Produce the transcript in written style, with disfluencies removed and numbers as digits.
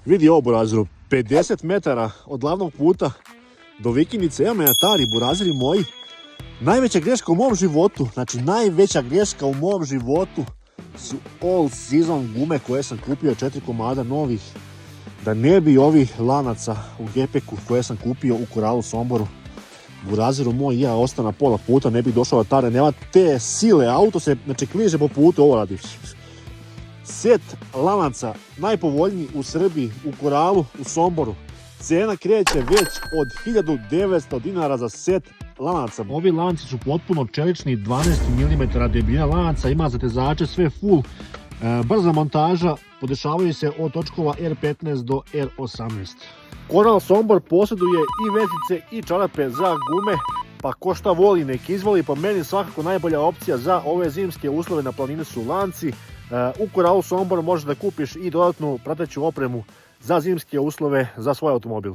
Vidi ovo burazeru, 50 metara od glavnog puta do vikendice, evo me Atari, burazeri moji. Najveća greška u mom životu, znači najveća greška u mom životu su all season gume koje sam kupio, 4 komada novih. Da ne bi ovih lanaca u gepeku koje sam kupio u Koralu Somboru. Burazeru moj, ja ostao na pola puta, ne bih došao Atari, nema te sile, auto se znači kliže po putu, ovo radi. Set lanaca, najpovoljniji u Srbiji, u Koralu, u Somboru. Cena kreće već od 1900 dinara za set lanaca. Ovi lanci su potpuno čelični, 12 mm debljina lanaca, ima zatezače, sve full. Brza montaža, podešavaju se od točkova R15 do R18. Koral Sombor posjeduje i vezice i čarape za gume, pa ko šta voli nek izvoli, po meni svakako najbolja opcija za ove zimske uslove na planini su lanci. U Koralu Sombor možeš da kupiš i dodatnu prateću opremu za zimske uslove za svoj automobil.